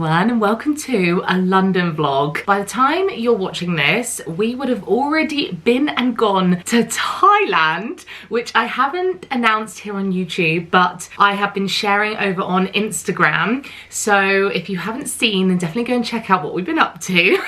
everyone, and welcome to a London vlog. By the time you're watching this, we would have already been and gone to Thailand, which I haven't announced here on YouTube, but I have been sharing over on Instagram. So if you haven't seen, then definitely go and check out what we've been up to.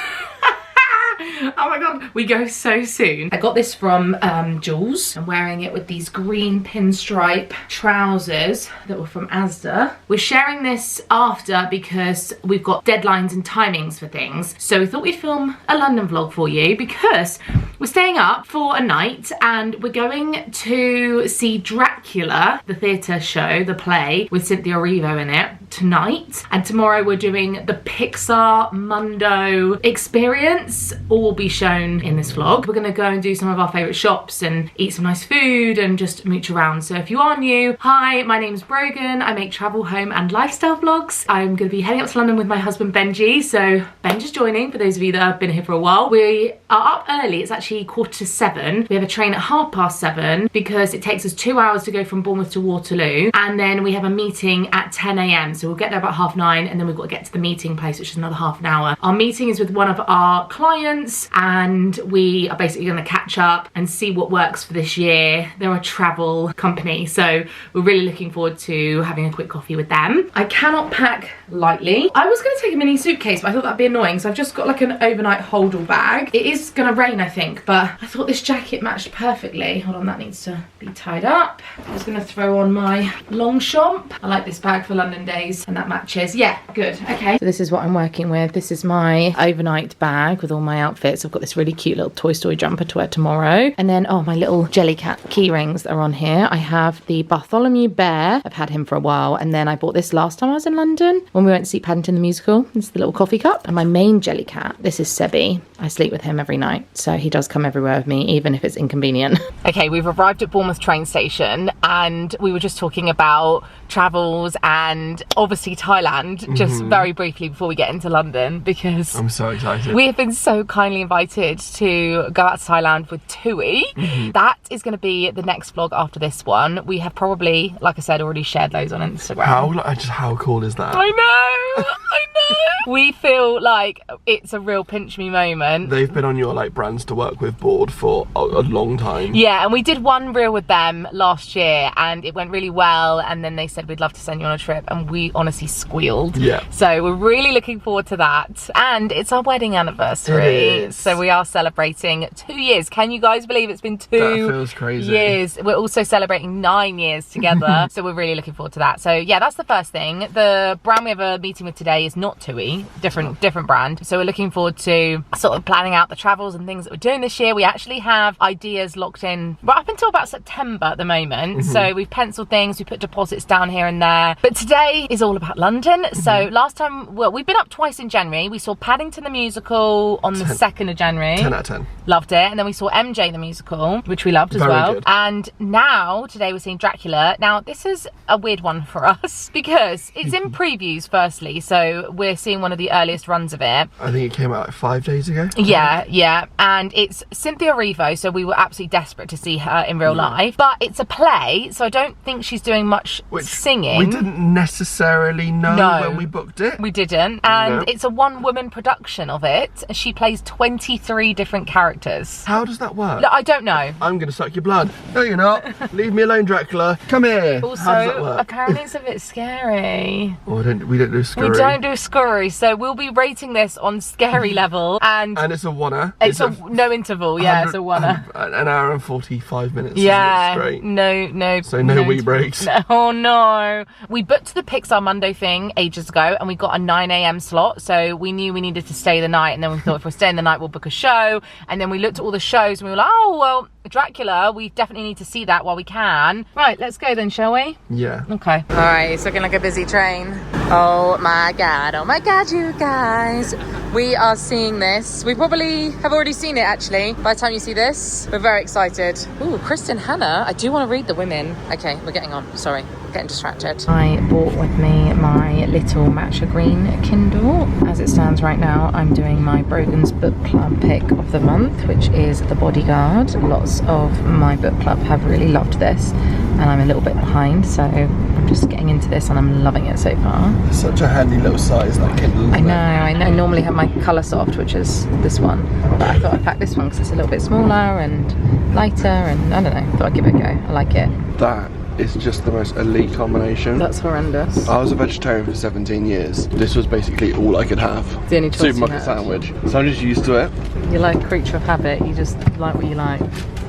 Oh my god, we go so soon. I got this from Jules. I'm wearing it with these green pinstripe trousers that were from Asda. We're sharing this after because we've got deadlines and timings for things. So we thought we'd film a London vlog for you because we're staying up for a night and we're going to see Dracula, the theatre show, the play with Cynthia Erivo in it, tonight. And tomorrow we're doing the Pixar Mundo Experience. All will be shown in this vlog. We're gonna go and do some of our favourite shops and eat some nice food and just mooch around. So if you are new, hi, my name's Brogan. I make travel, home and lifestyle vlogs. I'm gonna be heading up to London with my husband Benji. So Benj is joining, for those of you that have been here for a while. We are up early, it's actually 7:15. We have a train at 7:30 because it takes us 2 hours to go from Bournemouth to Waterloo. And then we have a meeting at 10 AM. So we'll get there about 9:30 and then we've got to get to the meeting place, which is another half an hour. Our meeting is with one of our clients and we are basically going to catch up and see what works for this year. They're a travel company, so we're really looking forward to having a quick coffee with them. I cannot pack lightly. I was going to take a mini suitcase, but I thought that'd be annoying, so I've just got like an overnight hold-all bag. It is going to rain, I think, but I thought this jacket matched perfectly. Hold on, that needs to be tied up. I was going to throw on my long chomp. I like this bag for London days, and that matches. Yeah, good. Okay. So this is what I'm working with. This is my overnight bag with all my outfits. I've got this really cute little Toy Story jumper to wear tomorrow. And then, oh, my little Jellycat key rings that are on here. I have the Bartholomew Bear. I've had him for a while. And then I bought this last time I was in London when we went to see Paddington the Musical. It's the little coffee cup. And my main Jellycat, this is Sebi. I sleep with him every night. So he does come everywhere with me, even if it's inconvenient. Okay, we've arrived at Bournemouth train station and we were just talking about travels and obviously Thailand, just very briefly before we get into London, because I'm so excited. We have been so kindly invited to go out to Thailand with Tui. That is going to be the next vlog after this one. We have probably, like I said, already shared those on Instagram. How cool is that? I know, I know. We feel like it's a real pinch me moment. They've been on your like brands to work with board for a long time. Yeah, and we did one reel with them last year and it went really well, and then they said we'd love to send you on a trip, and we honestly squealed. Yeah. So we're really looking forward to that. And it's our wedding anniversary. It is. So we are celebrating 2 years. Can you guys believe it's been 2 That feels crazy. years? We're also celebrating 9 years together. So we're really looking forward to that. So yeah, that's the first thing. The brand we have a meeting with today is not Tui, different brand. So we're looking forward to sort of planning out the travels and things that we're doing this year. We actually have ideas locked in right up until about September at the moment. So we've penciled things, we put deposits down here and there. But today is all about London. So last time, well, we've been up twice in January. We saw Paddington the Musical on the 2nd of January. 10 out of 10. Loved it. And then we saw MJ the Musical, which we loved as Very well. good. And now, today we're seeing Dracula. Now, this is a weird one for us because it's in previews, firstly. So we're seeing one of the earliest runs of it. I think it came out like 5 days ago. Yeah, yeah. And it's Cynthia Erivo, so we were absolutely desperate to see her in real life. But it's a play, so I don't think she's doing much singing. We didn't necessarily know when we booked it. We didn't. And it's a one-woman production of it. She plays 23 different characters. How does that work? No, I don't know. I'm going to suck your blood. No, you're not. Leave me alone, Dracula. Come here. Also, how does that work? apparently it's a bit scary. Oh, we don't do scurry. We don't do scurry, so we'll be rating this on scary level. And it's a oneer. It's a no interval, yeah, it's a oneer. An hour and 45 minutes. Yeah, straight. No. So no wee breaks. No, oh no. We booked the Pixar Mundo thing ages ago and we got a 9 AM slot, so we knew we needed to stay the night, and then we thought if we're staying the night we'll book a show, and then we looked at all the shows and we were like, oh well, Dracula, we definitely need to see that while we can. Right, let's go then, shall we? Yeah. Okay. All right, it's looking like a busy train. Oh my god, you guys. We are seeing this. We probably have already seen it actually by the time you see this. We're very excited. Ooh, Kristen Hannah. I do want to read the women. Okay, we're getting on. Sorry, getting distracted. I brought with me my little matcha green Kindle. As it stands right now, I'm doing my Brogan's book club pick of the month, which is The Bodyguard. Lots of my book club have really loved this. and I'm a little bit behind, so I'm just getting into this and I'm loving it so far. It's such a handy little size, that Kindle. I normally have my Colour Soft, which is this one, but I thought I'd pack this one because it's a little bit smaller and lighter, and I don't know, thought I'd give it a go. I like it. That is just the most elite combination. That's horrendous. I was a vegetarian for 17 years. This was basically all I could have. The only choice Supermarket sandwich. So I'm just used to it. You're like a creature of habit, you just like what you like.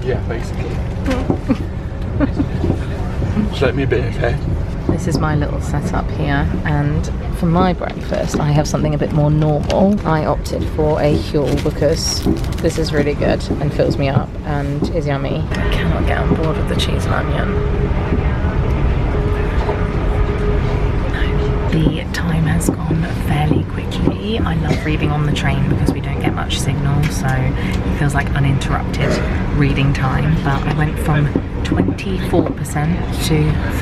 Yeah, basically. Just let me be, okay? This is my little setup here, and for my breakfast I have something a bit more normal. I opted for a Huel because this is really good and fills me up and is yummy. I cannot get on board with the cheese and onion. The time has gone fairly quickly. I love reading on the train because we don't get much signal, so it feels like uninterrupted reading time. But I went from 24% to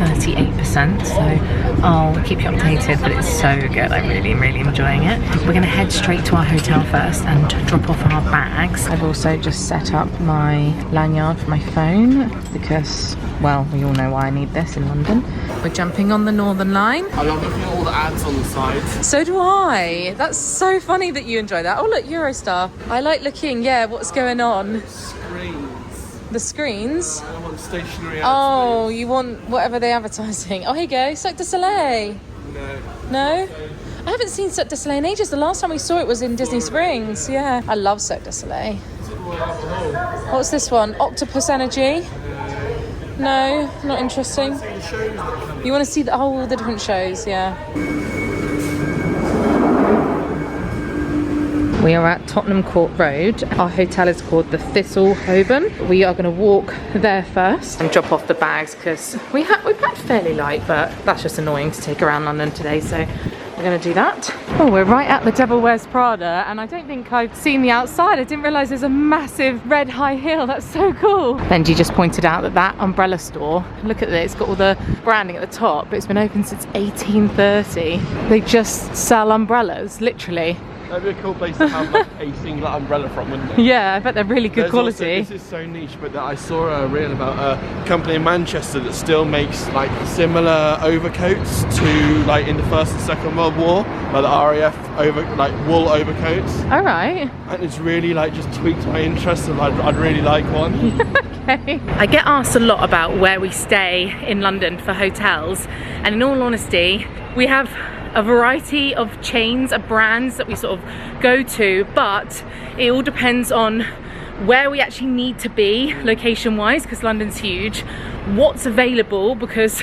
38%, so I'll keep you updated, but it's so good. I'm really enjoying it. We're going to head straight to our hotel first and drop off our bags. I've also just set up my lanyard for my phone because, well, we all know why I need this in London. We're jumping on the Northern Line. I love looking at all the ads on the sides. So do I. That's so funny that you enjoy that. Oh look, Eurostar. I like looking, what's going on. Screens. The screens? I want stationery. Oh, you want whatever they're advertising. Oh, here you go, Cirque du Soleil. No. No? I haven't seen Cirque du Soleil in ages. The last time we saw it was in Disney Springs. Yeah, I love Cirque du Soleil. What's this one? Octopus Energy? No, not interesting. You want to see all the different shows, yeah. We are at Tottenham Court Road. Our hotel is called the Thistle Holborn. We are going to walk there first and drop off the bags because we packed fairly light, but that's just annoying to take around London today, so we're going to do that. Oh, we're right at the Devil Wears Prada, and I don't think I've seen the outside. I didn't realise there's a massive red high heel. That's so cool. Benji just pointed out that umbrella store, look at this, it's got all the branding at the top, but it's been open since 1830. They just sell umbrellas, literally. That'd be a cool place to have like a single umbrella from, wouldn't it? Yeah, I bet they're really good quality. Also, this is so niche, but I saw a reel about a company in Manchester that still makes like similar overcoats to like in the First and Second World War, like the RAF wool overcoats. All right. And it's really like just tweaked my interest, and I'd really like one. Okay. I get asked a lot about where we stay in London for hotels, and in all honesty, we have a variety of chains, of brands that we sort of go to, but it all depends on where we actually need to be location wise, because London's huge, what's available, because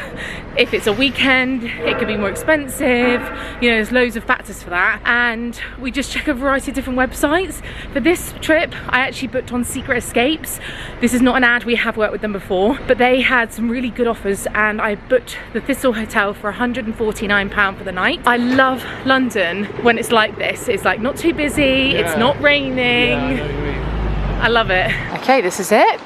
if it's a weekend it could be more expensive, you know, there's loads of factors for that, and we just check a variety of different websites. For this trip I actually booked on Secret Escapes. This is not an ad, we have worked with them before, but they had some really good offers, and I booked the Thistle Hotel for £149 for the night. I love London when it's like this. It's like not too busy, it's not raining. Yeah, I know what you mean. I love it. Okay, this is it.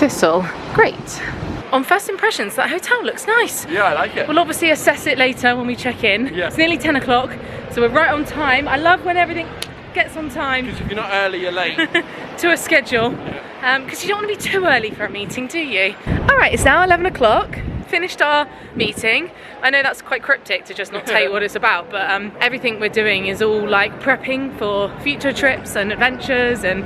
Thistle. Great. On first impressions, that hotel looks nice. Yeah, I like it. We'll obviously assess it later when we check in. Yeah. It's nearly 10 o'clock, so we're right on time. I love when everything gets on time. Because if you're not early, you're late. To a schedule. Because you don't want to be too early for a meeting, do you? All right, it's now 11 o'clock. Finished our meeting. I know that's quite cryptic to just not tell you what it's about, but everything we're doing is all like prepping for future trips and adventures, and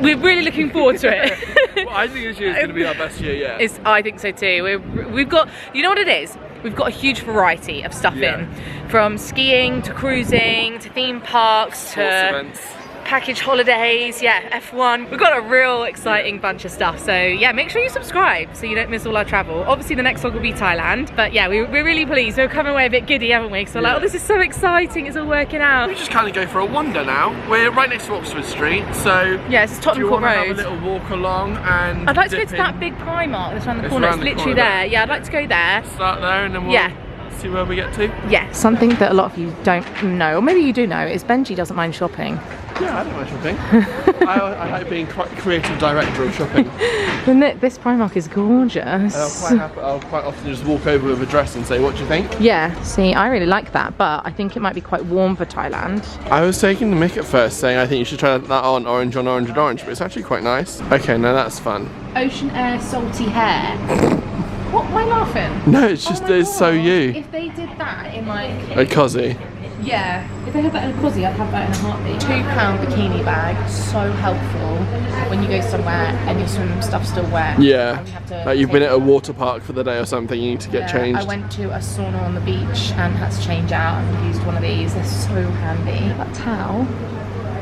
we're really looking forward to it. Well, I think this year is going to be our best year yet. I think so too. We've got, you know what it is? We've got a huge variety of stuff in, from skiing to cruising to theme parks to events. Package holidays, F1. We've got a real exciting bunch of stuff, so yeah, make sure you subscribe so you don't miss all our travel. Obviously the next vlog will be Thailand, but yeah, we're really pleased. We're coming away a bit giddy, haven't we? So like, oh, this is so exciting, it's all working out. We just kind of go for a wander now. We're right next to Oxford Street, so yeah, this is Tottenham Court Road. Have a little walk along, and I'd like to go to that big Primark that's around the corner. It's literally there. Yeah, I'd like to go there. Start there, and then we'll see where we get to. Yeah. Something that a lot of you don't know, or maybe you do know, is Benji doesn't mind shopping. Yeah, I don't mind shopping. I like being quite creative director of shopping. This Primark is gorgeous. I'll quite often just walk over with a dress and say, what do you think? Yeah, see, I really like that, but I think it might be quite warm for Thailand. I was taking the mick at first, saying I think you should try that on orange, but it's actually quite nice. Okay, now that's fun. Ocean air, salty hair. What am I laughing? No, it's just it's so you. If they did that in like A cosy. yeah, if they had that in a cosy, I'd have that in a heartbeat. £2 bikini bag, so helpful when you go somewhere and your swim stuff's still wet. Yeah, And you have to like you've take been at a water park for the day or something, you need to get changed. I went to a sauna on the beach and had to change out and used one of these. They're so handy. That towel,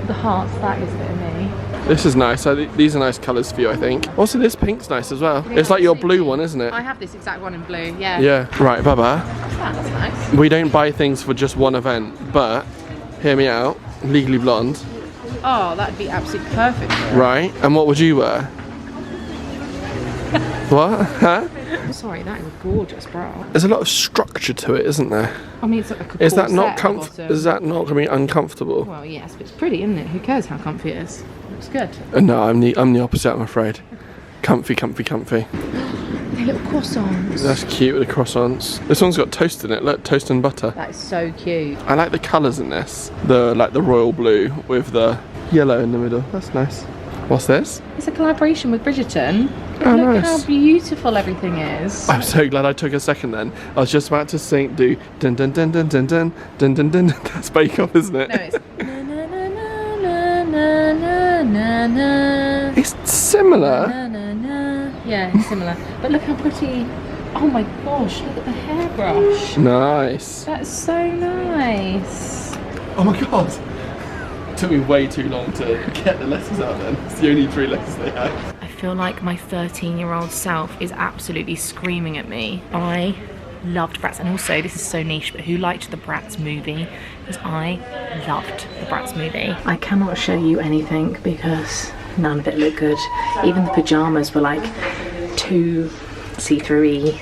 the hearts, that is a bit of me. This is nice. These are nice colours for you, I think. Also, this pink's nice as well. It's like your blue one, isn't it? I have this exact one in blue, yeah. Yeah. Right, Baba. That's nice. We don't buy things for just one event, but hear me out. Legally Blonde. Oh, that'd be absolutely perfect for it. Right. And what would you wear? What? Huh? Sorry, that is a gorgeous bra. There's a lot of structure to it, isn't there? I mean, it's like a Is that not comfortable? Is that not going to be uncomfortable? Well, yes, but it's pretty, isn't it? Who cares how comfy it is? Looks good. No, I'm the opposite, I'm afraid. Comfy, comfy, comfy. They little croissants. That's cute with the croissants. This one's got toast in it. Look, toast and butter. That is so cute. I like the colours in this. The royal blue with the yellow in the middle. That's nice. What's this? It's a collaboration with Bridgerton. Oh, Look nice. how beautiful everything is. I'm so glad I took a second then. I was just about to do dun dun dun dun dun dun dun dun dun. That's Bake Off, isn't it? No, it's na na na na na na na. It's similar. Na, na, na. Yeah, it's similar. But look how pretty. Oh my gosh, look at the hairbrush. Nice. That's so nice. Oh my god. It took me way too long to get the letters out then. It's the only 3 letters they have. I feel like my 13-year-old self is absolutely screaming at me. I loved Bratz, and also this is so niche, but who liked the Bratz movie? Because I loved the Bratz movie. I cannot show you anything because none of it looked good. Even the pyjamas were like too see-through-y.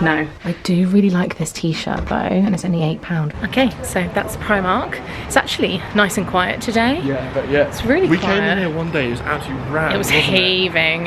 No. I do really like this t-shirt though, and it's only £8. Okay, so that's Primark. It's actually nice and quiet today. Yeah, but yeah. It's really quiet. We came in here one day, it was absolutely rammed. It was heaving.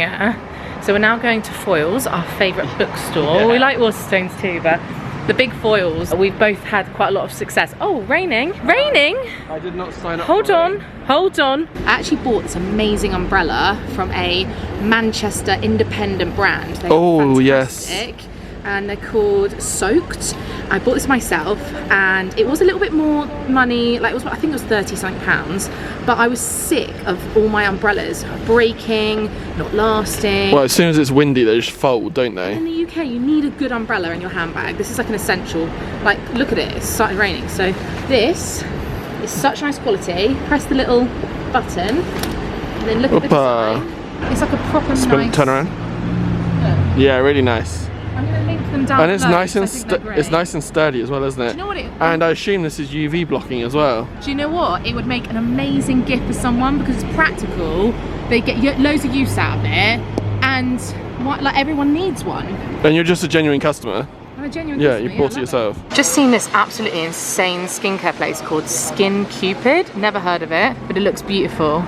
So we're now going to Foyles, our favourite bookstore. Yeah. We like Waterstones too, but the big Foyles, we've both had quite a lot of success. Oh, raining. Raining! I did not sign up. Hold on, hold on. I actually bought this amazing umbrella from a Manchester independent brand. They Oh, are yes. fantastic. And they're called Soaked. I bought this myself and it was a little bit more money, like I think it was 30 something pounds, but I was sick of all my umbrellas breaking, not lasting. Well, as soon as it's windy, they just fold, don't they? In the UK, you need a good umbrella in your handbag. This is like an essential. Like, look at it, it's started raining. So this is such nice quality. Press the little button and then look at the design. It's like a proper nice... Turn around. Yeah, really nice. I'm going to link them down And it's below, nice and it's nice and sturdy as well, isn't it? Do you know what it? And I assume this is UV blocking as well. Do you know what? It would make an amazing gift for someone because it's practical. They get loads of use out of it, and like everyone needs one. And you're just a genuine customer. I'm a genuine Yeah, customer, you bought it I love yourself. Just seen this absolutely insane skincare place called Cupid. Never heard of it, but it looks beautiful.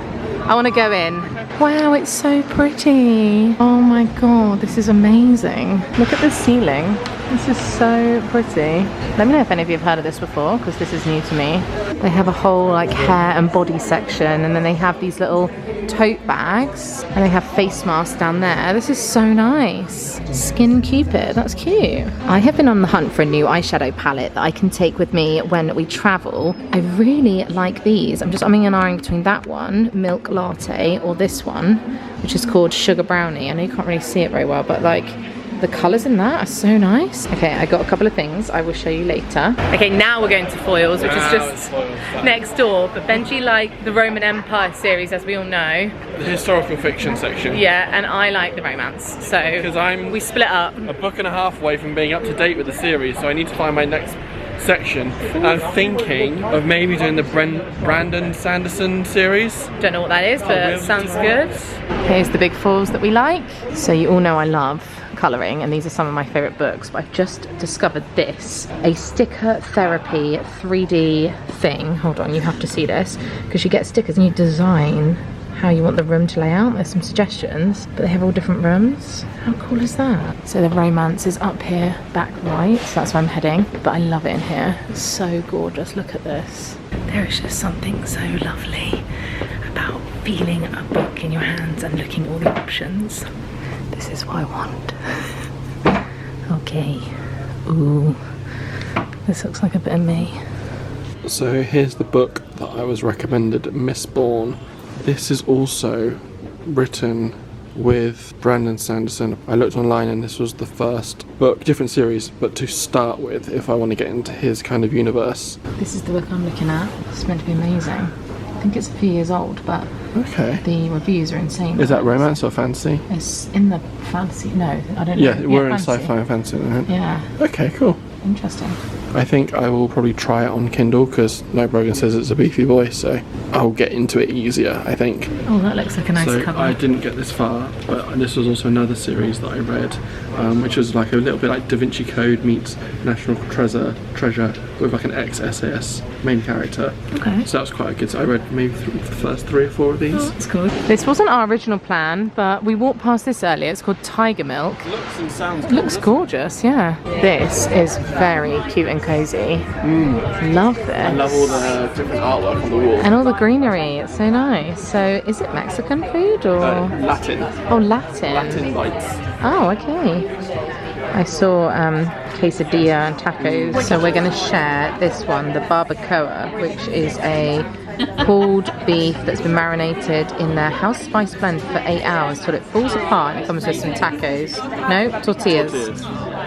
I want to go in. Wow, it's so pretty. Oh my god, this is amazing. Look at the ceiling. This is so pretty. Let me know if any of you have heard of this before, because this is new to me. They have a whole like hair and body section, and then they have these little tote bags, and they have face masks down there. This is so nice. Cupid, that's cute. I have been on the hunt for a new eyeshadow palette that I can take with me when we travel. I really like these. I'm just umming and ahhing between that one, Milk Latte, or this one, which is called Sugar Brownie. I know you can't really see it very well, but like the colours in that are so nice. Okay, I got a couple of things I will show you later. Okay, now we're going to Foyles, which is just next door. But Benji liked the Roman Empire series, as we all know. The historical fiction section. Yeah, and I like the romance. So we split up. A book and a half away from being up to date with the series, so I need to find my next section. And I'm thinking of maybe doing the Brandon Sanderson series. Don't know what that is, but sounds good. Here's the big Foyles that we like. So you all know I love colouring, and these are some of my favourite books, but I've just discovered this, a sticker therapy 3D thing. Hold on, you have to see this, because you get stickers and you design how you want the room to lay out. There's some suggestions, but they have all different rooms. How cool is that? So the romance is up here, back right, so that's where I'm heading, but I love it in here. It's so gorgeous, look at this. There is just something so lovely about feeling a book in your hands and looking at all the options. This is what I want. Okay. Ooh. This looks like a bit of me. So here's the book that I was recommended, Mistborn. This is also written with Brandon Sanderson. I looked online and this was the first book, different series, but to start with if I want to get into his kind of universe. This is the book I'm looking at. It's meant to be amazing. I think it's a few years old, but okay, the reviews are insane. Is that romance or fantasy? It's in the fantasy. No, I don't know. Yeah, we're in sci-fi and fantasy, isn't it? Yeah. Okay, cool. Interesting. I think I will probably try it on Kindle because like Brogan says it's a beefy boy, so I'll get into it easier, I think. Oh, that looks like a nice cover. I didn't get this far, but this was also another series that I read, which was like a little bit like Da Vinci Code meets National Treasure with like an ex-SAS main character. Okay. So that was quite good. So I read maybe the first 3 or 4 of these. Oh, that's cool. This wasn't our original plan, but we walked past this earlier. It's called Tigermilk. Looks and sounds. It looks gorgeous, yeah. This is very cute and cozy. Love this. I love all the different artwork on the wall. And all the greenery, it's so nice. So is it Mexican food or? Latin. Oh, Latin. Latin bites. Oh, okay. I saw quesadilla and tacos, so we're going to share this one, the barbacoa, which is a pulled beef that's been marinated in their house spice blend for 8 hours till it falls apart, and it comes with some tacos. No, tortillas.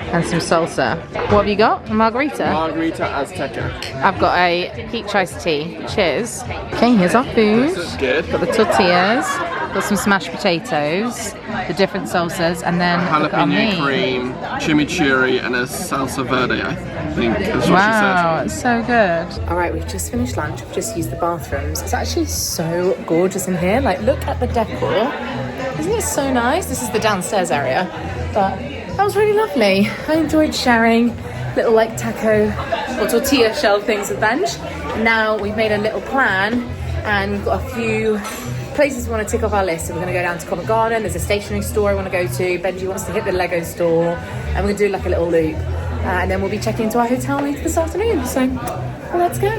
And some salsa. What have you got? A margarita? Margarita Azteca. I've got a peach iced tea. Cheers. Okay, here's our food. This is good. Got the tortillas, got some smashed potatoes, the different salsas, and then jalapeno cream, chimichurri, and a salsa verde, I think is what she said. Wow, it's so good. Alright, we've just finished lunch. We've just used the bathrooms. It's actually so gorgeous in here. Like, look at the decor. Isn't it so nice? This is the downstairs area. But that was really lovely. I enjoyed sharing little like taco or tortilla shell things with Benj. And now we've made a little plan and we've got a few places we want to tick off our list. So we're going to go down to Covent Garden. There's a stationery store I want to go to. Benji wants to hit the Lego store. And we're going to do like a little loop. And then we'll be checking into our hotel later this afternoon. So well, let's go.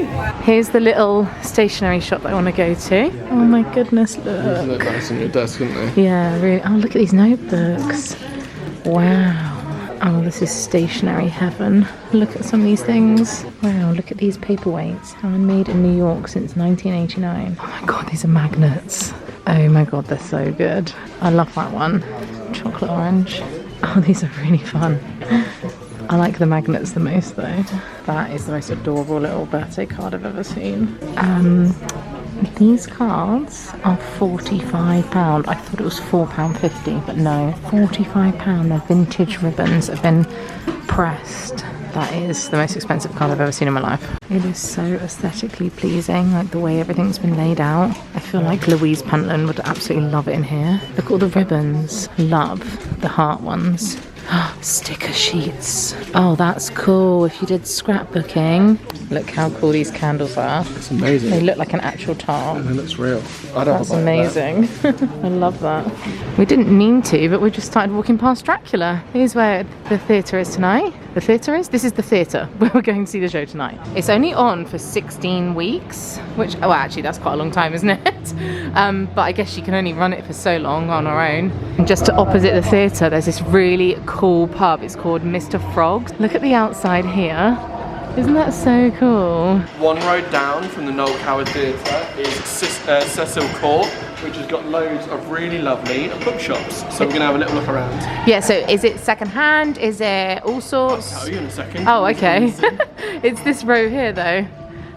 Here's the little stationery shop that I want to go to. Oh my goodness, look. They look nice on your desk, don't they? Yeah, really. Oh, look at these notebooks. Wow. Oh, this is stationery heaven. Look at some of these things. Wow, look at these paperweights. Handmade in New York since 1989. Oh my god, these are magnets. Oh my god, they're so good. I love that one. Chocolate orange. Oh, these are really fun. I like the magnets the most though. That is the most adorable little birthday card I've ever seen. These cards are £45. I thought it was £4.50, but no, £45. They're vintage ribbons that have been pressed. That is the most expensive card I've ever seen in my life. It is so aesthetically pleasing, like the way everything's been laid out. I feel like Louise Pentland would absolutely love it in here. Look at all the ribbons. Love the heart ones. Sticker sheets. Oh, that's cool. If you did scrapbooking. Look how cool these candles are. It's amazing. They look like an actual tart. And it looks real. I don't That's amazing. That. I love that. We didn't mean to, but we just started walking past Dracula. Here's where the theatre is tonight. The theatre is? This is the theatre where we're going to see the show tonight. It's only on for 16 weeks, which, oh, actually, that's quite a long time, isn't it? But I guess she can only run it for so long on her own. And just to opposite the theatre, there's this really cool pub. It's called Mr. Frog's. Look at the outside here. Isn't that so cool? One road down from the Noel Coward Theatre is Cecil Court, which has got loads of really lovely bookshops. So we're going to have a little look around. Yeah, so is it second hand? Is it all sorts? I'll tell you in a second. Oh, okay. It's this row here though.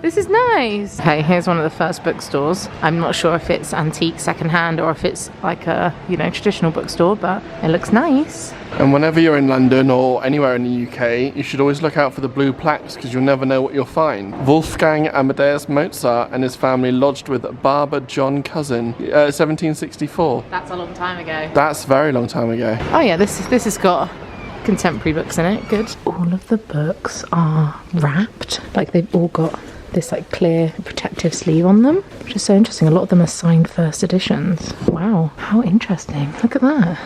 This is nice. Okay, here's one of the first bookstores. I'm not sure if it's antique secondhand or if it's like a, you know, traditional bookstore, but it looks nice. And whenever you're in London or anywhere in the UK, you should always look out for the blue plaques because you'll never know what you'll find. Wolfgang Amadeus Mozart and his family lodged with Barber John Cousin, 1764. That's a long time ago. That's a very long time ago. Oh yeah, this has got contemporary books in it. Good. All of the books are wrapped, like they've all got this like clear protective sleeve on them, which is so interesting. A lot of them are signed first editions. Wow, how interesting. Look at that.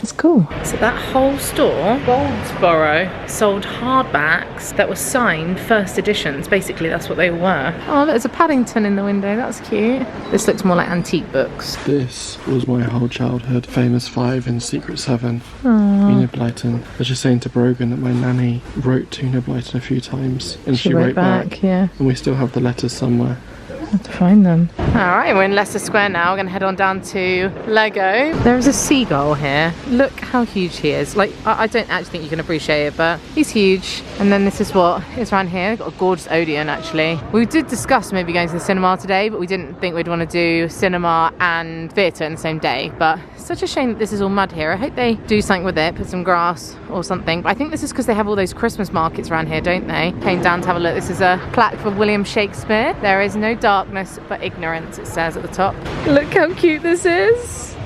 It's cool. So that whole store, Goldsboro, sold hardbacks that were signed first editions. Basically, that's what they were. Oh, there's a Paddington in the window. That's cute. This looks more like antique books. This was my whole childhood. Famous 5 in Secret 7. Aww. Enid Blyton. I was just saying to Brogan that my nanny wrote to Enid Blyton a few times, and she wrote back. Yeah. And we still have the letters somewhere. I have to find them. Alright, we're in Leicester Square now. We're going to head on down to Lego. There is a seagull here. Look how huge he is. Like, I don't actually think you can appreciate it, but he's huge. And then this is what is around here. We've got a gorgeous Odeon, actually. We did discuss maybe going to the cinema today, but we didn't think we'd want to do cinema and theatre in the same day. But it's such a shame that this is all mud here. I hope they do something with it, put some grass or something. But I think this is because they have all those Christmas markets around here, don't they? Came down to have a look. This is a plaque for William Shakespeare. There is no darkness but ignorance, it says at the top. Look how cute this is.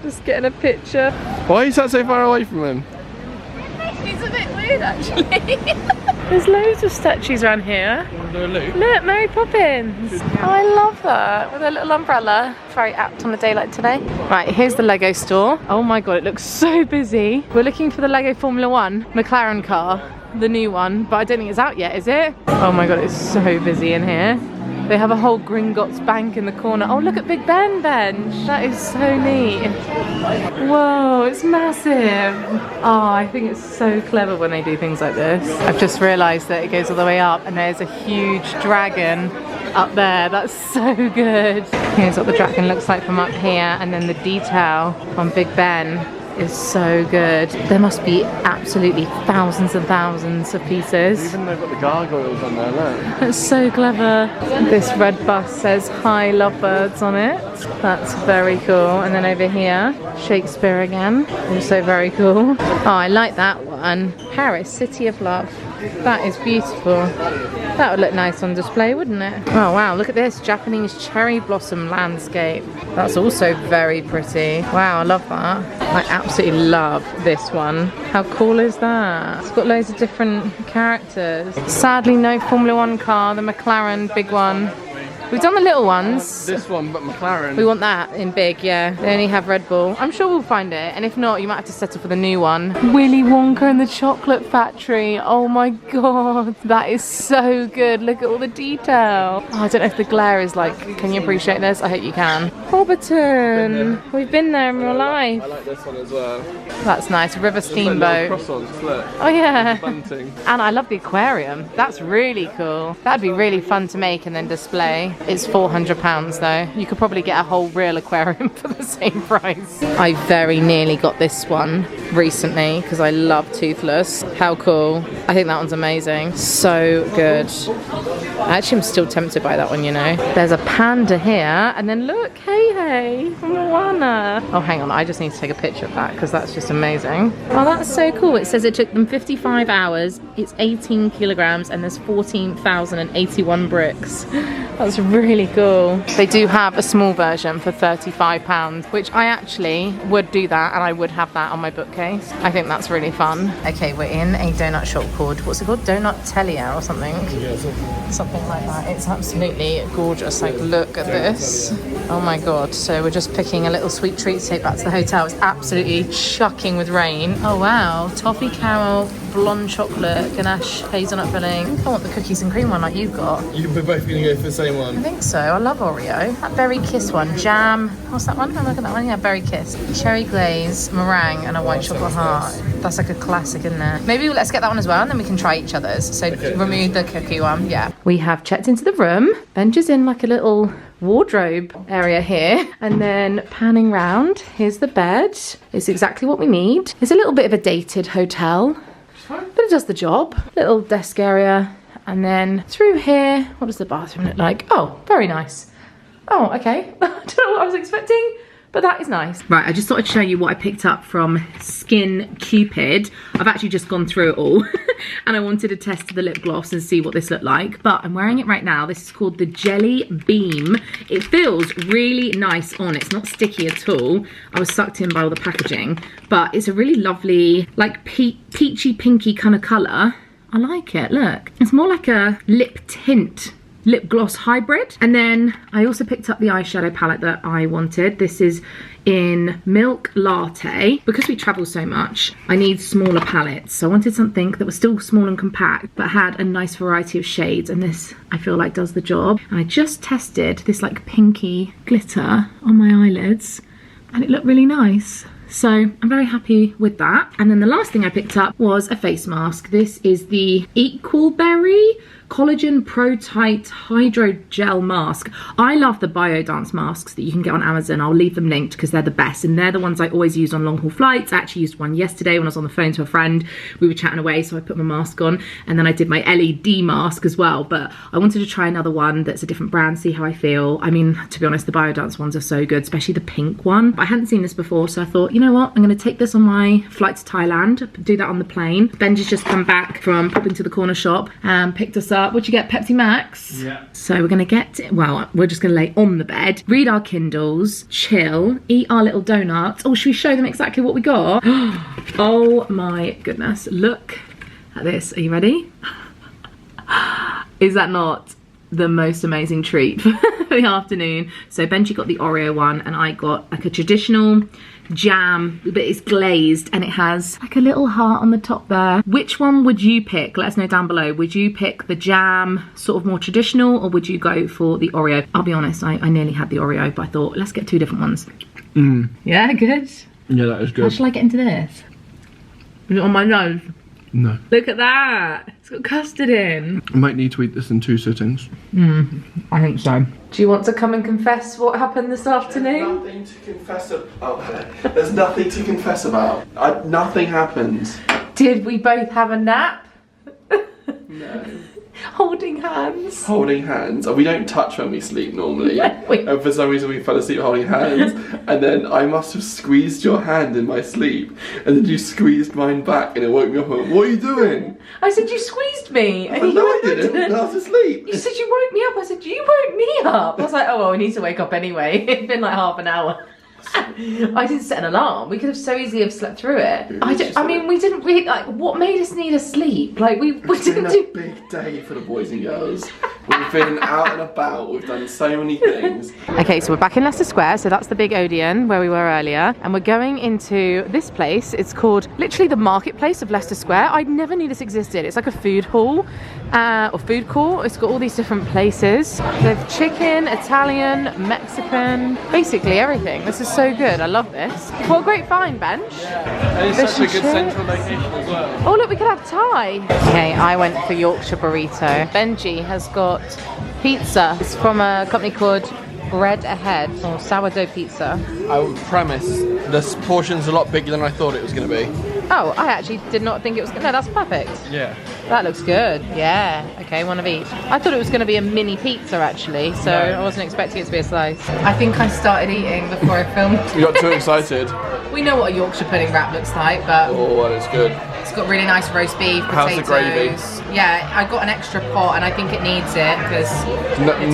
Just getting a picture. Why is that so far away from him? He's a bit weird, actually. There's loads of statues around here. Want to do a loop? Look, Mary Poppins. Oh, I love that. With a little umbrella. Very apt on a day like today. Right, here's the Lego store. Oh my god, it looks so busy. We're looking for the Lego Formula 1 McLaren car. The new one, but I don't think it's out yet, is it? Oh my god, it's so busy in here. They have a whole Gringotts bank in the corner. Oh, look at Big Ben bench. That is so neat. Whoa, it's massive. Oh, I think it's so clever when they do things like this. I've just realised that it goes all the way up and there's a huge dragon up there. That's so good. Here's what the dragon looks like from up here, and then the detail on Big Ben is so good. There must be absolutely thousands and thousands of pieces. Even they've got the gargoyles on there, look. That's so clever. This red bus says "Hi Lovebirds" on it. That's very cool. And then over here, Shakespeare again. Also very cool. Oh, I like that one. Paris, City of Love. That is beautiful. That would look nice on display, wouldn't it? Oh wow, look at this. Japanese cherry blossom landscape. That's also very pretty. Wow, I love that. I absolutely love this one. How cool is that? It's got loads of different characters. Sadly, no Formula 1 car, the McLaren big one. We've done the little ones. This one, but McLaren. We want that in big, yeah. They only have Red Bull. I'm sure we'll find it. And if not, you might have to settle for the new one. Willy Wonka and the Chocolate Factory. Oh my god. That is so good. Look at all the detail. Oh, I don't know if the glare is like, can you appreciate this? I hope you can. Hobbiton. We've been there in real life. I like this one as well. That's nice. River Steamboat. Like croissants, look. Oh yeah. Bunting. And I love the aquarium. That's really cool. That'd be really fun to make and then display. It's £400 though. You could probably get a whole real aquarium for the same price. I very nearly got this one recently because I love Toothless. How cool. I think that one's amazing. So good. I actually am still tempted by that one, you know. There's a panda here, and then look, Hey from Moana. Oh, hang on, I just need to take a picture of that because that's just amazing. Oh, that's so cool. It says it took them 55 hours. It's 18 kilograms and there's 14,081 bricks. That's really cool. They do have a small version for £35, which I actually would do that, and I would have that on my bookcase. I think that's really fun. Okay, we're in a donut shop called, what's it called? Donutelier or something. Something like that. It's absolutely gorgeous. Like, look at this. Oh my god. So we're just picking a little sweet treat to take back to the hotel. It's absolutely chucking with rain. Oh wow. Toffee caramel, blonde chocolate, ganache, hazelnut filling. I think I want the cookies and cream one like you've got. We're both going to go for the same one. I think so. I love Oreo. That berry kiss one. Jam. What's that one? Oh, look at that one. Yeah, berry kiss. Cherry glaze, meringue, and a white chocolate heart. That's like a classic in there. Maybe let's get that one as well, and then we can try each other's. So okay, remove the cookie one. Yeah. We have checked into the room. Benji's in like a little wardrobe area here, and then panning round, here's the bed. It's exactly what we need. It's a little bit of a dated hotel, but it does the job. Little desk area, and then through here, what does the bathroom look like? Oh, very nice. Oh, okay. I don't know what I was expecting, but that is nice. Right, I just thought I'd show you what I picked up from Skin Cupid. I've actually just gone through it all and I wanted to test the lip gloss and see what this looked like, but I'm wearing it right now. This is called the Jelly Beam. It feels really nice on. It's not sticky at all. I was sucked in by all the packaging, but it's a really lovely, like peachy pinky kind of colour. I like it, look. It's more like a lip tint lip gloss hybrid. And then I also picked up the eyeshadow palette that I wanted. This is in milk latte. Because we travel so much, I need smaller palettes. So I wanted something that was still small and compact, but had a nice variety of shades. And this, I feel like, does the job. And I just tested this like pinky glitter on my eyelids, and it looked really nice. So I'm very happy with that. And then the last thing I picked up was a face mask. This is the Equal Berry Collagen Pro Tight Hydro Gel Mask. I love the Biodance masks that you can get on Amazon. I'll leave them linked because they're the best, and they're the ones I always use on long haul flights. I actually used one yesterday when I was on the phone to a friend. We were chatting away, so I put my mask on, and then I did my LED mask as well. But I wanted to try another one that's a different brand, see how I feel. I mean, to be honest, the Biodance ones are so good, especially the pink one. But I hadn't seen this before, so I thought, you know what, I'm going to take this on my flight to Thailand, do that on the plane. Benji's just come back from popping to the corner shop and picked us up. What'd you get? Pepsi Max? Yeah. So we're gonna we're just gonna lay on the bed, read our Kindles, chill, eat our little donuts. Oh, should we show them exactly what we got? Oh my goodness, look at this. Are you ready? Is that not the most amazing treat for the afternoon? So Benji got the Oreo one, and I got like a traditional jam, but it's glazed and it has like a little heart on the top there. Which one would you pick? Let us know down below. Would you pick the jam, sort of more traditional, or would you go for the Oreo? I'll be honest, I nearly had the Oreo, but I thought let's get two different ones. Yeah, good. Yeah, that is good. How shall I get into this? Is it on my nose? No. Look at that. It's got custard in. I might need to eat this in 2 sittings. I think so. Do you want to come and confess what happened this afternoon? There's nothing to confess about. There's nothing to confess about. Nothing happened. Did we both have a nap? No. Holding hands. Holding hands. We don't touch when we sleep normally. And for some reason we fell asleep holding hands. And then I must have squeezed your hand in my sleep. And then you squeezed mine back and it woke me up. And went, what are you doing? I said you squeezed me. And no, I didn't. I was asleep. You said you woke me up. I said you woke me up. I was like, oh well, we need to wake up anyway. It's been like half an hour. I didn't set an alarm. We could have so easily have slept through it. I mean, we didn't really, like, what made us need a sleep? Like, we didn't do... It's been a big day for the boys and girls. We've been out and about, we've done so many things. Okay, so we're back in Leicester Square, so that's the big Odeon where we were earlier, and we're going into this place. It's called literally the marketplace of Leicester Square. I never knew this existed. It's like a food hall, or food court. It's got all these different places. There's chicken, Italian, Mexican, basically everything. This is so good. I love this. What a great find, Benj. And it's such a good central location as well. Oh look, we could have Thai. Okay, I went for Yorkshire burrito. Benji has got pizza. It's from a company called Bread Ahead, or sourdough pizza. I would premise this portion's a lot bigger than I thought it was going to be. Oh, I actually did not think it was. No, that's perfect. Yeah. That looks good. Yeah. Okay, one of each. I thought it was going to be a mini pizza actually, so I wasn't expecting it to be a slice. I think I started eating before I filmed. You got too excited. We know what a Yorkshire pudding wrap looks like, but oh, well, it's good. It's got really nice roast beef, potatoes. How's the gravy? Yeah, I got an extra pot, and I think it needs it because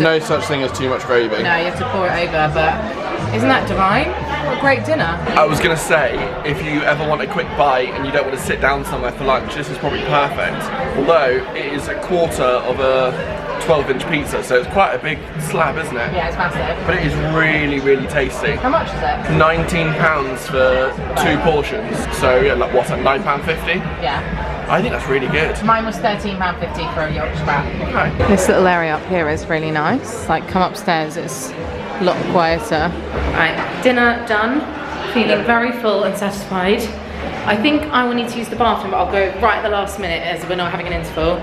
no such thing as too much gravy. No, you have to pour it over, but isn't that divine? What a great dinner. I was gonna say, if you ever want a quick bite and you don't want to sit down somewhere for lunch, this is probably perfect. Although it is a quarter of a 12-inch pizza, so it's quite a big slab, isn't it? Yeah, it's massive. But it is really, really tasty. How much is it? £19 for 2 portions. So yeah, like what's that, £9.50? Yeah. I think that's really good. Mine was £13.50 for a Yorkshire wrap. Okay. This little area up here is really nice. Like, come upstairs, it's a lot quieter. Right, dinner done. Feeling very full and satisfied. I think I will need to use the bathroom, but I'll go right at the last minute as we're not having an interval.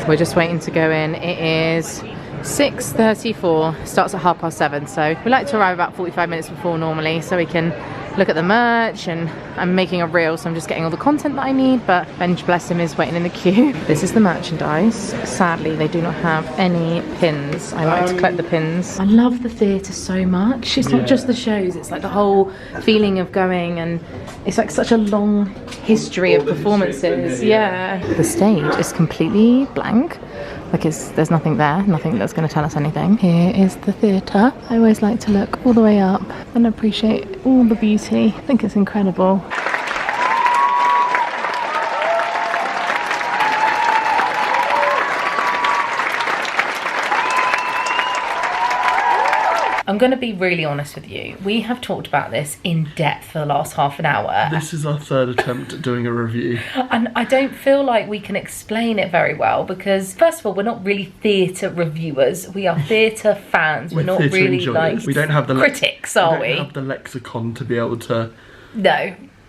We're just waiting to go in. It is 6:34, starts at 7:30, so we like to arrive about 45 minutes before normally so we can look at the merch, and I'm making a reel, so I'm just getting all the content that I need, but Benj, bless him, is waiting in the queue. This is the merchandise. Sadly, they do not have any pins. I like to collect the pins. I love the theatre so much. It's not just the shows, it's like the whole feeling of going, and it's like such a long history of performances. Yeah. The stage is completely blank. Like there's nothing there, nothing that's going to tell us anything. Here is the theatre. I always like to look all the way up and appreciate all the beauty. I think it's incredible. I'm going to be really honest with you. We have talked about this in depth for the last half an hour. This is our third attempt at doing a review. And I don't feel like we can explain it very well because, first of all, we're not really theatre reviewers. We are theatre fans. We're not really enjoyers. Like we don't have the critics, are we? We don't have the lexicon to be able to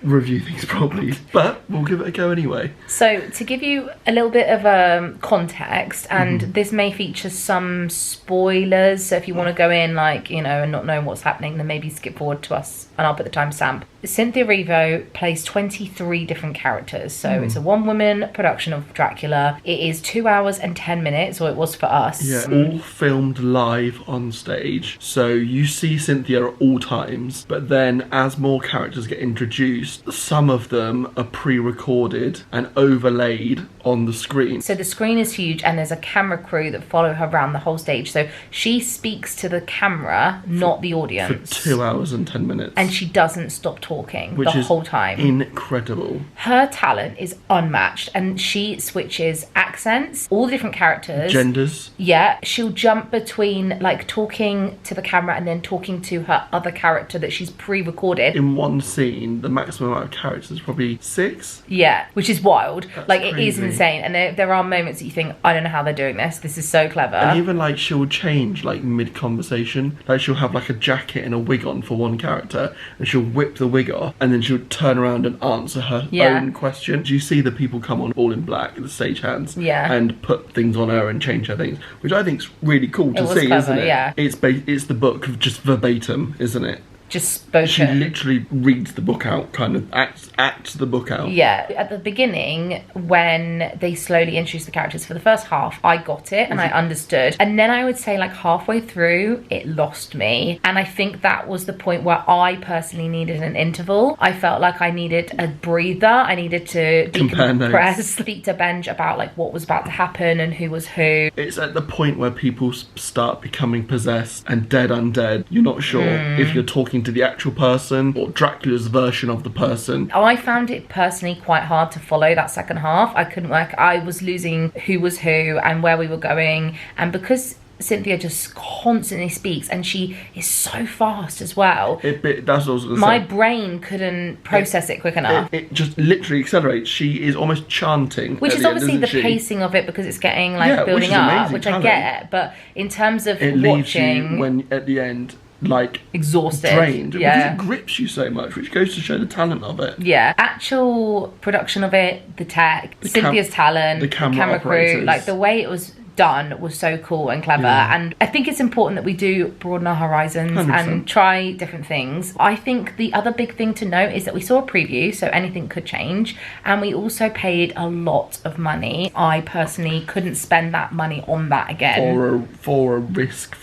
review things properly, but we'll give it a go anyway. So to give you a little bit of context, and this may feature some spoilers, so if you want to go in like, you know, and not knowing what's happening, then maybe skip forward to us and I'll put the timestamp. Cynthia Erivo plays 23 different characters, so it's a one-woman production of Dracula. It is 2 hours and 10 minutes, or it was for us. Yeah, all filmed live on stage, so you see Cynthia at all times, but then as more characters get introduced, some of them are pre-recorded and overlaid on the screen. So the screen is huge and there's a camera crew that follow her around the whole stage, so she speaks to the camera, not the audience. For 2 hours and 10 minutes. And she doesn't stop talking the whole time. Incredible. Her talent is unmatched and she switches accents, all the different characters. Genders. Yeah, she'll jump between like talking to the camera and then talking to her other character that she's pre-recorded. In one scene, the maximum amount of characters is probably 6. Yeah, which is wild. That's like crazy. It is insane. And there are moments that you think, I don't know how they're doing this. This is so clever. And even like she'll change like mid-conversation. Like she'll have like a jacket and a wig on for one character and she'll whip the wig off and then she'll turn around and answer her own question. You see the people come on all in black, the stagehands, and put things on her and change her things, which I think's really cool to see, clever, isn't it? Yeah. It's the book of just verbatim, isn't it? Just spoken. She literally reads the book out, kind of acts the book out. Yeah, at the beginning, when they slowly introduced the characters for the first half, I got it and I understood. And then I would say like halfway through, it lost me. And I think that was the point where I personally needed an interval. I felt like I needed a breather. I needed to decompress, speak to Benj about like what was about to happen and who was who. It's at the point where people start becoming possessed and dead undead. You're not sure if you're talking to the actual person or Dracula's version of the person. I found it personally quite hard to follow that second half. I couldn't work. I was losing who was who and where we were going, and because Cynthia just constantly speaks and she is so fast as well. That's what I was going to say. My brain couldn't process it quick enough. It just literally accelerates. She is almost chanting. Which is obviously the pacing of it because it's getting like building up, which I get. But in terms of it watching, leaves you when at the end like exhausted, drained, because it grips you so much, which goes to show the talent of it. Yeah, actual production of it, the tech, Cynthia's talent, the camera crew, like the way it was done was so cool and clever. And I think it's important that we do broaden our horizons 100%. And try different things. I think the other big thing to note is that we saw a preview, so anything could change, and we also paid a lot of money. I personally couldn't spend that money on that again. For a risk,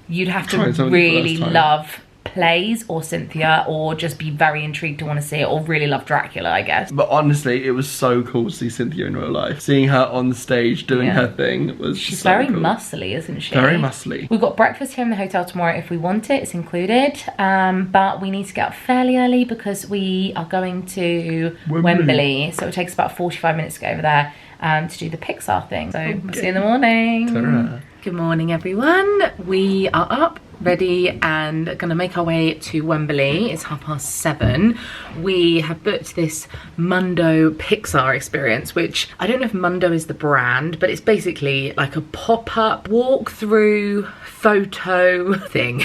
you'd have to really love plays or Cynthia, or just be very intrigued to want to see it, or really love Dracula, I guess. But honestly, it was so cool to see Cynthia in real life. Seeing her on the stage doing her thing was She's so very cool. muscly, isn't she? Very muscly. We've got breakfast here in the hotel tomorrow if we want it. It's included. But we need to get up fairly early because we are going to Wembley. So it takes about 45 minutes to go over there to do the Pixar thing. So we'll see you in the morning. Ta-ra. Good morning, everyone. We are up, ready, and gonna make our way to Wembley. It's 7:30. We have booked this Mundo Pixar Experience, which I don't know if Mundo is the brand, but it's basically like a pop-up walk-through photo thing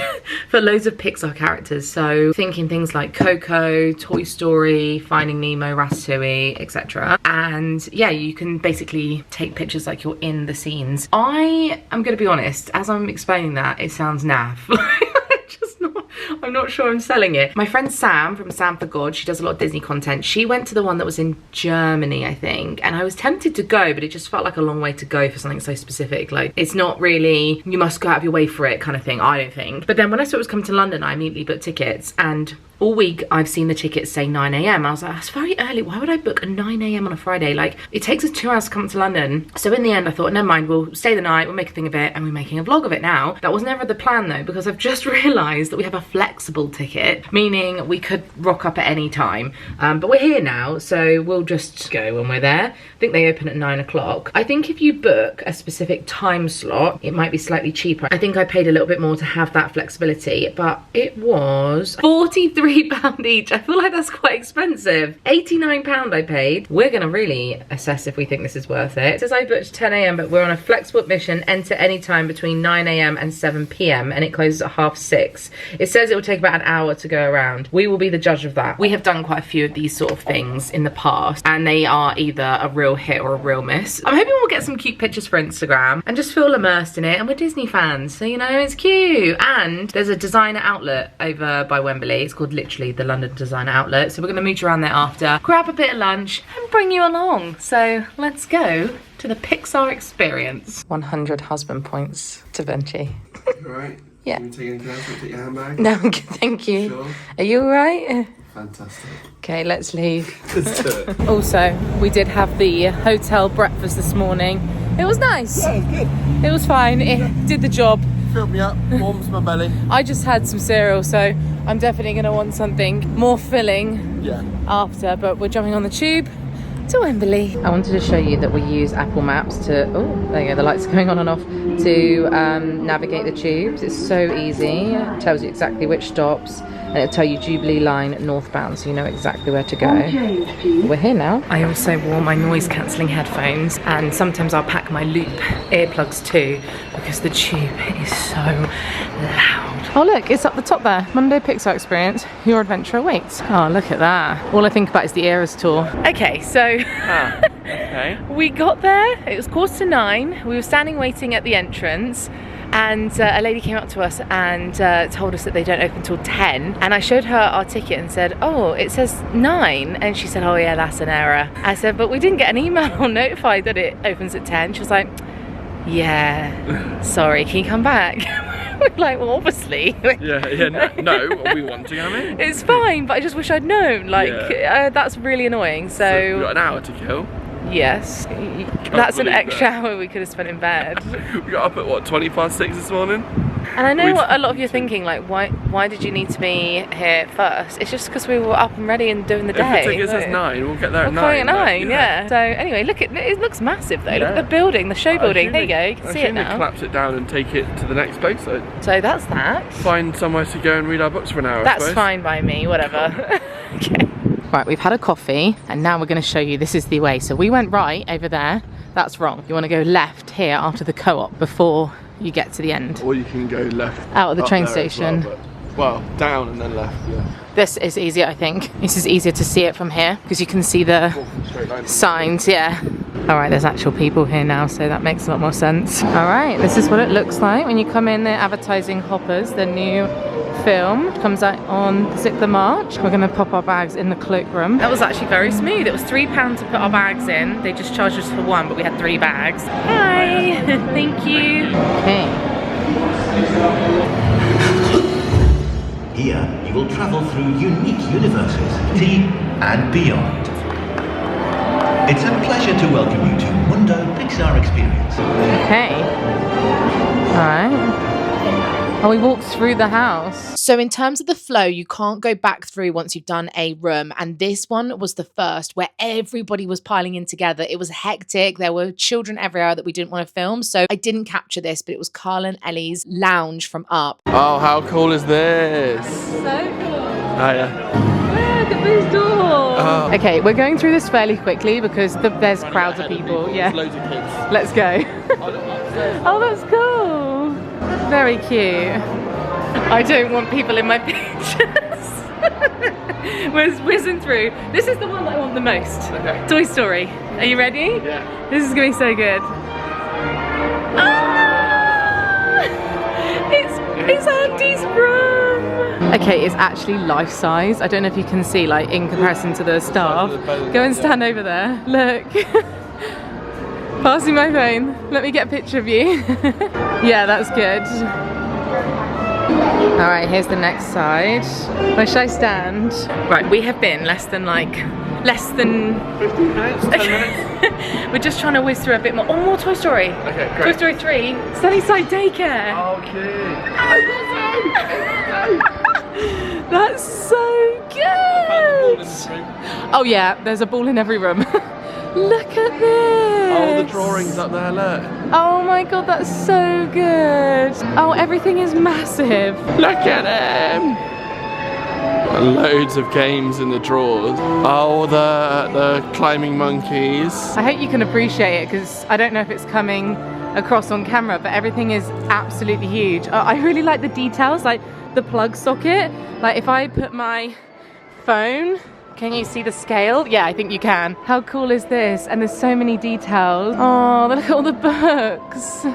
for loads of Pixar characters. So thinking things like Coco, Toy Story, Finding Nemo, Ratatouille, etc. And yeah, you can basically take pictures like you're in the scenes. I am gonna be honest, as I'm explaining that, it sounds naff. I'm not sure I'm selling it. My friend Sam from Sam for God, she does a lot of Disney content. She went to the one that was in Germany, I think, and I was tempted to go, but it just felt like a long way to go for something so specific. Like, it's not really, you must go out of your way for it kind of thing, I don't think. But then when I saw it was coming to London, I immediately booked tickets, and all week I've seen the tickets say 9 AM. I was like, that's very early. Why would I book a 9 AM on a Friday? Like, it takes us 2 hours to come to London. So in the end, I thought, never mind, we'll stay the night, we'll make a thing of it, and we're making a vlog of it now. That was never the plan though, because I've just realised that we have a flexible ticket, meaning we could rock up at any time. But we're here now, so we'll just go when we're there. I think they open at 9 o'clock. I think if you book a specific time slot, it might be slightly cheaper. I think I paid a little bit more to have that flexibility, but it was £43 each. I feel like that's quite expensive. £89 I paid. We're gonna really assess if we think this is worth it. It says I booked 10 AM, but we're on a flexible admission. Enter any time between 9 AM and 7 PM, and it closes at 6:30. It says it will take about an hour to go around. We will be the judge of that. We have done quite a few of these sort of things in the past, and they are either a real hit or a real miss. I'm hoping we'll get some cute pictures for Instagram and just feel immersed in it, and we're Disney fans, so you know, it's cute. And there's a designer outlet over by Wembley. It's called literally the London Designer Outlet, so we're gonna mooch around there after, grab a bit of lunch and bring you along. So let's go to the Pixar Experience. 100 husband points to Benji. Right. Yeah. Can you take anything else? Take your handbag? No, I'm good, thank you. Sure. Are you alright? Fantastic. Okay, let's leave. Let's do it. Also, we did have the hotel breakfast this morning. It was nice. Yeah, it was good. It was fine. It did the job. Filled me up, warms my belly. I just had some cereal, so I'm definitely going to want something more filling after. But we're jumping on the tube to Wembley. I wanted to show you that we use Apple Maps to, oh, there you go, the lights are going on and off, to navigate the tubes. It's so easy. It tells you exactly which stops, and it'll tell you Jubilee line northbound, so you know exactly where to go. We're here now. I also wore my noise cancelling headphones, and sometimes I'll pack my loop earplugs too, because the tube is so loud. Oh look, it's up the top there. Mundo Pixar Experience, your adventure awaits. Oh, look at that. All I think about is the Eras tour. Okay, so Okay. we got there, it was 9:15. We were standing waiting at the entrance, and a lady came up to us and told us that they don't open till 10. And I showed her our ticket and said, oh, it says 9. And she said, oh yeah, that's an error. I said, but we didn't get an email or notified that it opens at 10. She was like, yeah, sorry, can you come back? We're like, well, obviously. No, we want to come in. It's fine, but I just wish I'd known. Like, that's really annoying. So we've got an hour to kill. Yes, that's an extra hour we could have spent in bed. We got up at what, 6:20 this morning? And I know what a lot of you are thinking, like, why did you need to be here first? It's just because we were up and ready and doing the day. If the ticket says 9, we'll get there at 9. We're coming at 9, yeah. So anyway, look at it, looks massive though. Look at the building, the show building. There you go, you can see it now. They collapse it down and take it to the next place. So that's that. Find somewhere to go and read our books for an hour. That's fine by me, whatever. Okay. Right, we've had a coffee and now we're going to show you this is the way. So we went right over there. That's wrong. You want to go left here after the co-op before you get to the end. Or you can go left. Out of the train station. Well, down and then left, yeah. This is easier, I think. This is easier to see it from here because you can see the signs, yeah. All right, there's actual people here now, so that makes a lot more sense. All right, this is what it looks like when you come in. They're advertising Hoppers, the new film. Comes out on the 6th of March. We're going to pop our bags in the cloakroom. That was actually very smooth. It was £3 to put our bags in. They just charged us for one, but we had 3 bags. Hi, thank you. Okay. Here, you will travel through unique universes, tea and beyond. It's a pleasure to welcome you to Mundo Pixar Experience. Okay. All right. Oh, we walked through the house. So in terms of the flow, you can't go back through once you've done a room. And this one was the first where everybody was piling in together. It was hectic. There were children everywhere that we didn't want to film. So I didn't capture this, but it was Carl and Ellie's lounge from Up. Oh, how cool is this? So cool. Oh, yeah. Look at those doors. Oh. Okay, we're going through this fairly quickly because there's crowds of people. Yeah. Loads of kids. Let's go. Oh, that's cool. Very cute. I don't want people in my pictures. We're whizzing through. This is the one that I want the most. Okay. Toy Story. Are you ready? Yeah. This is going to be so good. Ah! It's Andy's room. Okay, it's actually life size. I don't know if you can see, like, in comparison to the staff. Go and stand over there. Look. Passing my phone. Let me get a picture of you. Yeah, that's good. Alright, here's the next side. Where should I stand? Right, we have been less than 15 minutes, 10 minutes. We're just trying to whiz through a bit more. Oh, more Toy Story. Okay, great. Toy Story 3, Sunnyside Daycare. Okay. That's so good. Oh yeah, there's a ball in every room. Look at this. Oh, the drawings up there, look. Oh my god, that's so good. Oh, everything is massive. Look at him. Loads of games in the drawers. Oh, the climbing monkeys. I hope you can appreciate it because I don't know if it's coming across on camera, but everything is absolutely huge. I really like the details, like the plug socket. Like if I put my phone, can you see the scale? Yeah, I think you can. How cool is this? And there's so many details. Oh, look at all the books.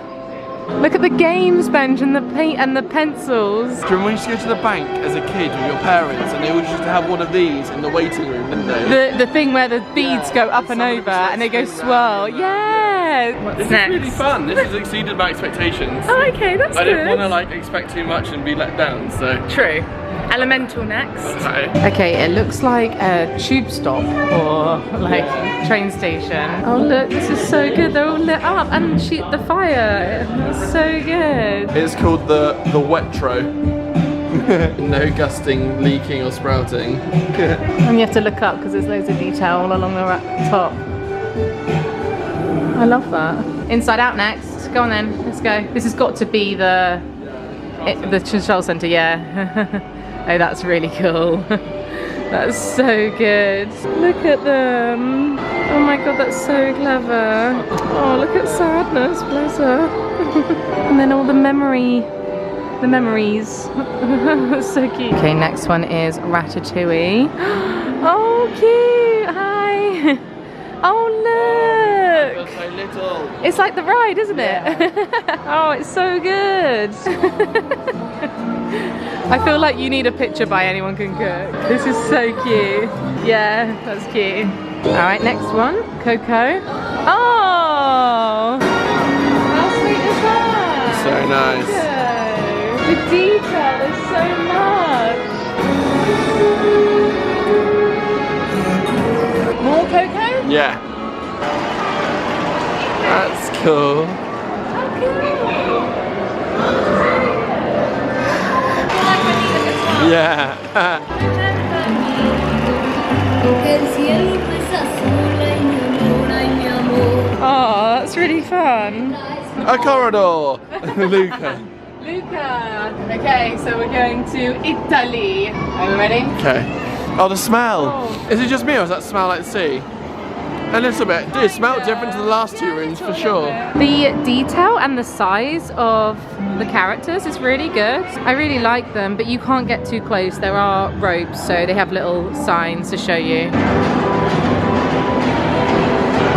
Look at the games bench and the paint and the pencils. Do you remember when you used to go to the bank as a kid with your parents and they always used to have one of these in the waiting room, didn't they? The thing where the beads go up and over and they go swirl. Yeah. What's This next? is really fun. This has exceeded my expectations. Oh, okay, that's I good. didn't want to expect too much and be let down, so. True. Elemental next. Okay. Okay, it looks like a tube stop or train station. Oh look, this is so good. They're all lit up and the fire. It's so good. It's called the Wetro. No gusting, leaking or sprouting. And you have to look up because there's loads of detail all along the top. I love that. Inside Out next. Go on then, let's go. This has got to be the control centre, yeah. Oh, that's really cool. That's so good. Look at them. Oh my god, that's so clever. Oh, look at Sadness, bless her. And then all the memories. So cute. Okay, next one is Ratatouille. Oh, cute. Hi. Oh, look. So little. It's like the ride, isn't it? Oh, it's so good. I feel like you need a picture by Anyone Can Cook. This is so cute. Yeah, that's cute. Alright, next one. Coco. Oh! How sweet is that? So nice. Coco. The detail is so much. More Coco? Yeah. That's cool. How cool. Yeah. Oh, that's really fun. A corridor. Luca. Luca. Okay, so we're going to Italy. Are you ready? Okay. Oh, the smell. Oh. Is it just me or does that smell like the sea? A little bit. It smelled different to the last two rooms for sure. The detail and the size of the characters is really good. I really like them, but you can't get too close. There are ropes, so they have little signs to show you.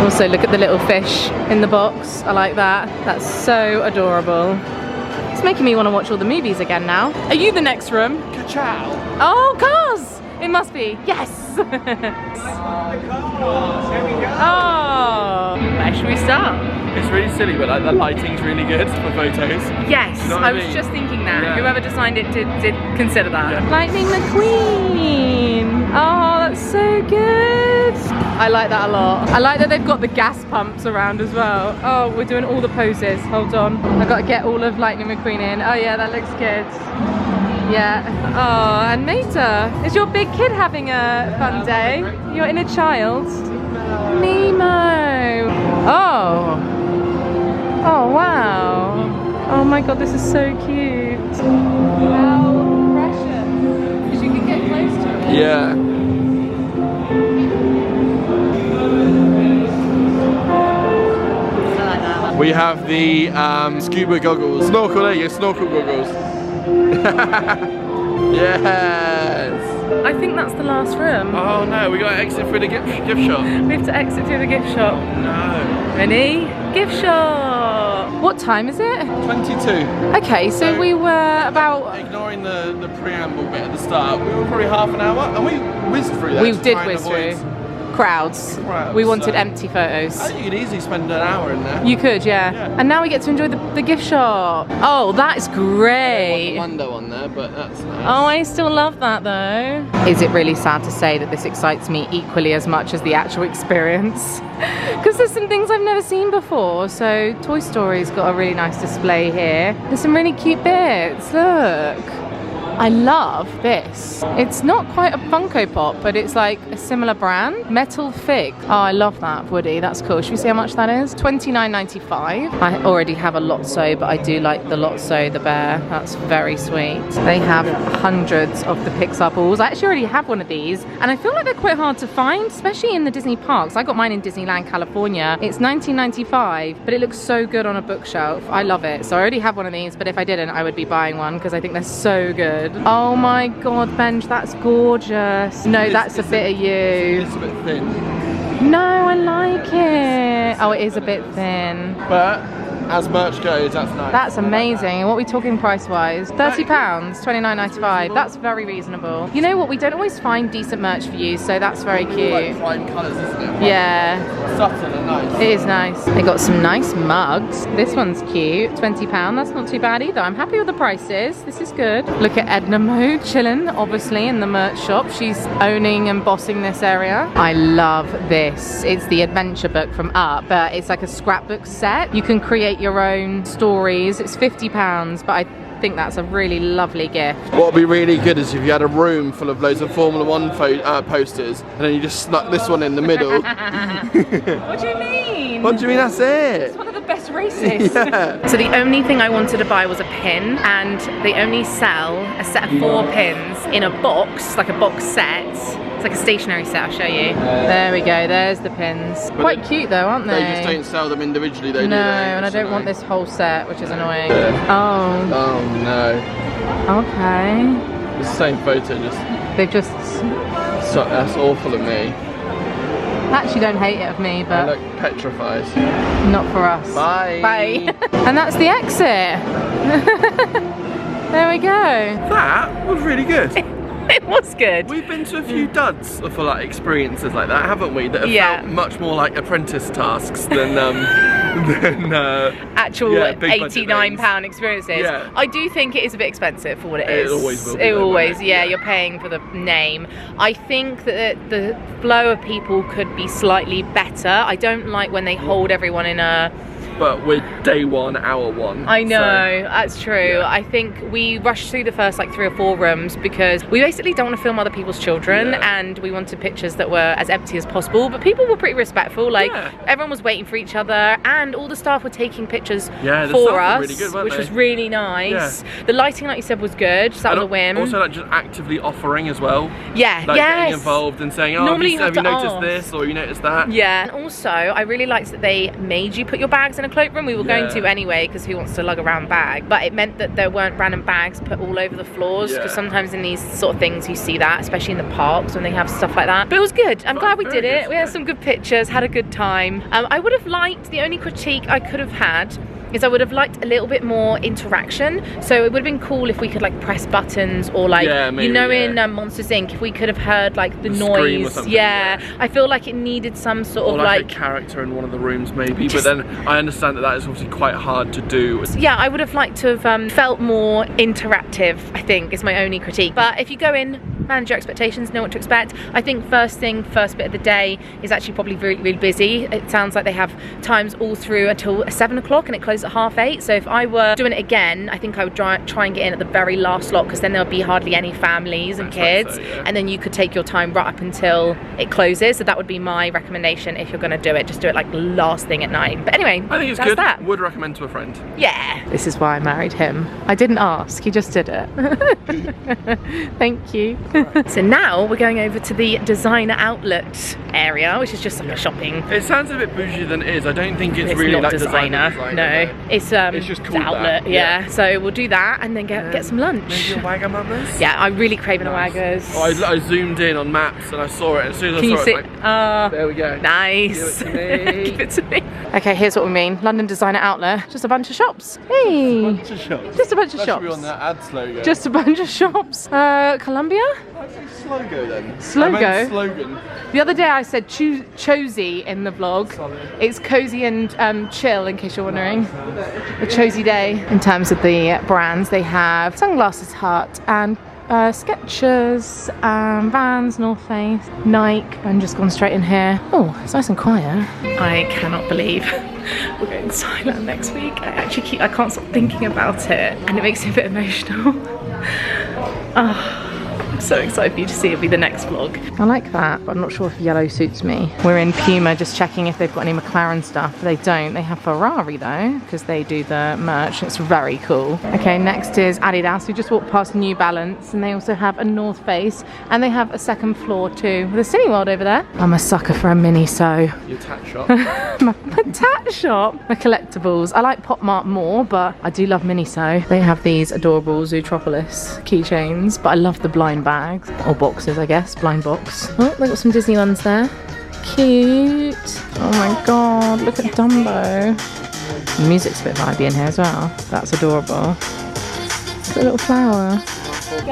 Also, look at the little fish in the box. I like that. That's so adorable. It's making me want to watch all the movies again now. Are you the next room? Ka-chow. Oh, cars! It must be. Yes! Oh, where should we start? It's really silly, but like the lighting's really good for photos. Yes, You know what I I was mean? just thinking that. Yeah. Whoever designed it did consider that. Yeah. Lightning McQueen. Oh, that's so good. I like that a lot. I like that they've got the gas pumps around as well. Oh, we're doing all the poses. Hold on. I've got to get all of Lightning McQueen in. Oh yeah, that looks good. Yeah. Oh, and Mater, is your big kid having a fun day? Your inner child? Nemo. Oh. Oh, wow. Oh my god, this is so cute. How precious. Because you can get close to it. Yeah. We have the scuba goggles. Snorkel, there you go, snorkel goggles. Yes. I think that's the last room. Oh no, we got to exit through the gift shop. We have to exit through the gift shop. No. Ready? Gift shop. What time is it? 22. Okay, so we were about... Ignoring the preamble bit at the start, we were probably half an hour, and we whizzed through that. We to did try and whiz avoid through. crowds. We wanted empty photos. I think you could easily spend an hour in there. You could, yeah. And now we get to enjoy the gift shop. Oh, that's great. Mundo on there, but that's nice. Oh, I still love that though. Is it really sad to say that this excites me equally as much as the actual experience? Because there's some things I've never seen before. So Toy Story's got a really nice display here. There's some really cute bits, look. I love this. It's not quite a Funko Pop, but it's like a similar brand. Metal Fig. Oh, I love that, Woody. That's cool. Should we see how much that is? $29.95. I already have a Lotso, but I do like the Lotso, the bear. That's very sweet. They have hundreds of the Pixar balls. I actually already have one of these, and I feel like they're quite hard to find, especially in the Disney parks. I got mine in Disneyland, California. It's $19.95, but it looks so good on a bookshelf. I love it. So I already have one of these, but if I didn't, I would be buying one because I think they're so good. Oh my god, Benj, that's gorgeous. No, that's a bit of you. It's a bit thin. No, I like it. Oh, it is a bit thin. But as merch goes, that's nice. That's amazing. What are we talking price-wise? £30, $29.95. That's very reasonable. You know what? We don't always find decent merch for you, so that's very cute. Like prime colours, isn't it? Yeah. Subtle and nice. It is nice. They got some nice mugs. This one's cute. £20. That's not too bad either. I'm happy with the prices. This is good. Look at Edna Mood chilling, obviously, in the merch shop. She's owning and bossing this area. I love this. It's the adventure book from Up, but it's like a scrapbook set. You can create your own stories. It's £50, but I think that's a really lovely gift. What would be really good is if you had a room full of loads of Formula 1 posters and then you just snuck this one in the middle. What do you mean? What do you mean that's it? It's one of the best races. Yeah. So the only thing I wanted to buy was a pin, and they only sell a set of 4 pins in a box, like a box set. It's like a stationery set, I'll show you. There we go, there's the pins. But quite cute though, aren't they? They just don't sell them individually though, no, do they? and I don't want this whole set, which is annoying. Oh no. Okay. It's the same photo, just... They've just... So, that's awful of me. Actually don't hate it of me, but... I look petrified. Not for us. Bye. Bye. And that's the exit. There we go. That was really good. It was good. We've been to a few duds for like experiences like that, haven't we? That have felt much more like apprentice tasks than actual £89 experiences. Yeah. I do think it is a bit expensive for what it is. It always will be. It always, yeah, you're paying for the name. I think that the flow of people could be slightly better. I don't like when they hold everyone in a... But we're day one, hour one. I know, so, that's true. Yeah. I think we rushed through the first like 3 or 4 rooms because we basically don't want to film other people's children, and we wanted pictures that were as empty as possible, but people were pretty respectful. Like everyone was waiting for each other, and all the staff were taking pictures for us, really good, which was really nice. Yeah. The lighting, like you said, was good. So that was a whim. Also like just actively offering as well. Yeah, like getting involved and saying, oh, normally have you noticed this or you noticed that? Yeah, and also I really liked that they made you put your bags in a cloakroom. We were going to anyway because who wants to lug around bag, but it meant that there weren't random bags put all over the floors, because sometimes in these sort of things you see that, especially in the parks when they have stuff like that. But it was good. I'm glad we did it. We had some good pictures, had a good time. I would have liked, the only critique I could have had is I would have liked a little bit more interaction. So it would have been cool if we could like press buttons, or like, maybe, you know, in Monsters Inc, if we could have heard like the noise. I feel like it needed some sort of like a character in one of the rooms maybe, but then I understand that is obviously quite hard to do. Yeah, I would have liked to have felt more interactive, I think, is my only critique. But if you go in, manage your expectations, know what to expect. I think first bit of the day is actually probably really, really busy. It sounds like they have times all through until 7 o'clock and it closes at 8:30. So if I were doing it again, I think I would try and get in at the very last slot, because then there'll be hardly any families and kids, and then you could take your time right up until it closes. So that would be my recommendation if you're going to do it. Just do it like last thing at night. But anyway, I think it's good. Would recommend to a friend. Yeah. This is why I married him. I didn't ask, he just did it. Thank you. So now we're going over to the designer outlet area, which is just like a shopping. It sounds a bit bougie than it is. I don't think it's really like designer. No, it's just cool outlet. Yeah. So we'll do that and then get some lunch. Maybe a Wagamamas? Yeah, I'm really craving a Wagas. Oh, I zoomed in on maps and I saw it. As soon as I saw it, like, there we go. Nice. Give it to me. Give it to me. Okay, here's what we mean. London designer outlet. Just a bunch of shops. Hey. Just a bunch of shops. Just a bunch of that shops. Should be on that ad slogan. Just a bunch of shops. Columbia? I'd say slogo then. Slogo? Slogan. The other day I said chosy in the vlog. Solid. It's cozy and chill, in case you're wondering. A chosy day. In terms of the brands, they have Sunglasses Hut and Skechers, Vans, North Face, Nike. I'm just gone straight in here. Oh, it's nice and quiet. I cannot believe we're going to Thailand next week. I can't stop thinking about it, and it makes me a bit emotional. Oh. So excited for you to see. It'll be the next vlog. I like that, but I'm not sure if yellow suits me. We're in Puma, just checking if they've got any McLaren stuff. They don't. They have Ferrari though, because they do the merch. It's very cool. Okay, next is Adidas. We just walked past New Balance, and they also have a North Face, and they have a second floor too with a Cineworld over there. I'm a sucker for a Miniso. Your tat shop. my tat shop. My collectibles. I like Pop Mart more, but I do love Miniso. They have these adorable Zootropolis keychains, but I love the blind bags, or boxes I guess, blind box. Oh, they've got some Disney ones there. Cute. Oh my god, look at Dumbo. The music's a bit vibey in here as well. That's adorable. Look at the little flower.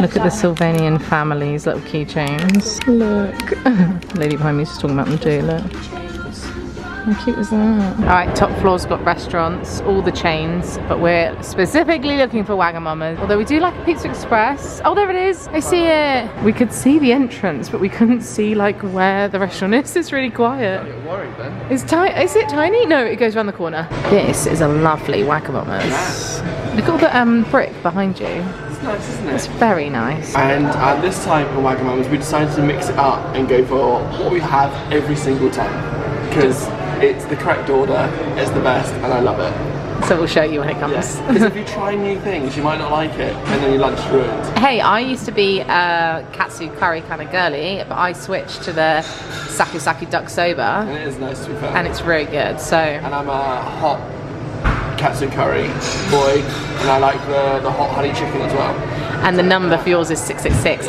Look at the Sylvanian family's little keychains. Look. The lady behind me is just talking about them too, look. How cute is that? Alright, top floor's got restaurants, all the chains, but we're specifically looking for Wagamamas. Although we do like a Pizza Express. Oh, there it is! I see it! We could see the entrance, but we couldn't see like where the restaurant is. It's really quiet. You're worried then? Is it tiny? No, it goes around the corner. This is a lovely Wagamamas. Look at all the brick behind you. It's nice, isn't it? It's very nice. And at this time for Wagamamas, we decided to mix it up and go for what we have every single time. Because it's the correct order, it's the best, and I love it. So we'll show you when it comes. Because if you try new things, you might not like it, and then your lunch is ruined. Hey, I used to be a katsu curry kind of girly, but I switched to the saku duck soba. And it is nice to be fair. And it's really good, so. And I'm a hot katsu curry boy, and I like the hot honey chicken as well. And the number for yours is 666.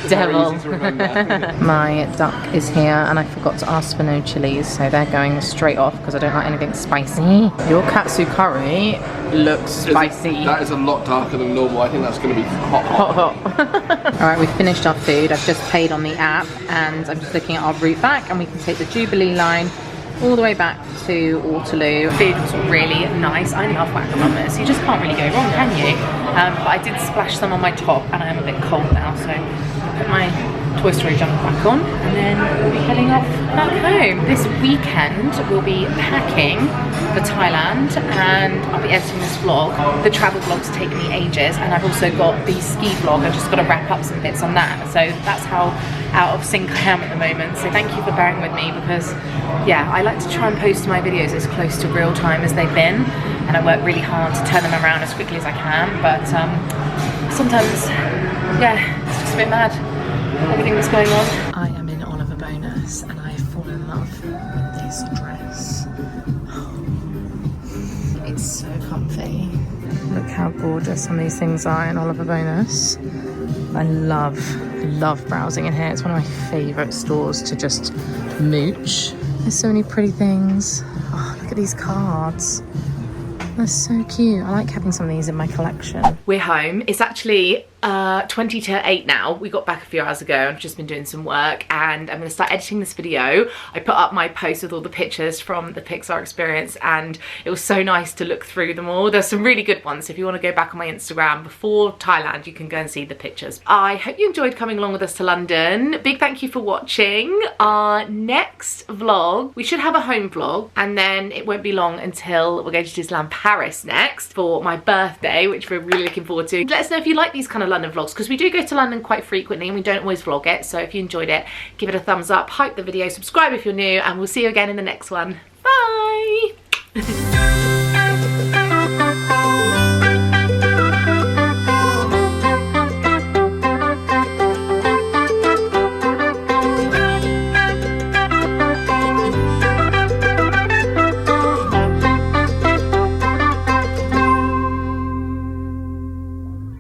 It's Devil. very easy to remember. My duck is here, and I forgot to ask for no chilies, so they're going straight off because I don't like anything spicy. Your katsu curry looks spicy. That is a lot darker than normal. I think that's going to be hot. Alright, we've finished our food. I've just paid on the app, and I'm just looking at our route back, and we can take the Jubilee line all the way back to Waterloo. Food was really nice. I love Wagamamas. You just can't really go wrong, can you? But I did splash some on my top, and I am a bit cold now, so I'll put my Toy Story jumper back on, and then we'll be heading off back home. This weekend we'll be packing for Thailand, and I'll be editing this vlog. The travel vlogs take me ages, and I've also got the ski vlog. I've just got to wrap up some bits on that, so that's how out of sync I am at the moment. So thank you for bearing with me, because yeah, I like to try and post my videos as close to real time as they've been, and I work really hard to turn them around as quickly as I can, but sometimes, yeah, it's just a bit mad, everything that's going on. I am in Oliver Bonus, and I have fallen in love with this dress. It's so comfy. Look how gorgeous some of these things are in Oliver Bonus. I love browsing in here. It's one of my favourite stores to just mooch. There's so many pretty things. Oh, look at these cards. They're so cute. I like having some of these in my collection. We're home. It's actually 20 to 8 now. We got back a few hours ago. I've just been doing some work, and I'm going to start editing this video. I put up my post with all the pictures from the Pixar Experience, and it was so nice to look through them all. There's some really good ones. If you want to go back on my Instagram before Thailand, you can go and see the pictures. I hope you enjoyed coming along with us to London. Big thank you for watching. Our next vlog, we should have a home vlog, and then it won't be long until we're going to Disneyland Paris next for my birthday, which we're really looking forward to. Let us know if you like these kind of London vlogs, because we do go to London quite frequently and we don't always vlog it. So if you enjoyed it, give it a thumbs up, hype the video, subscribe if you're new, and we'll see you again in the next one. Bye.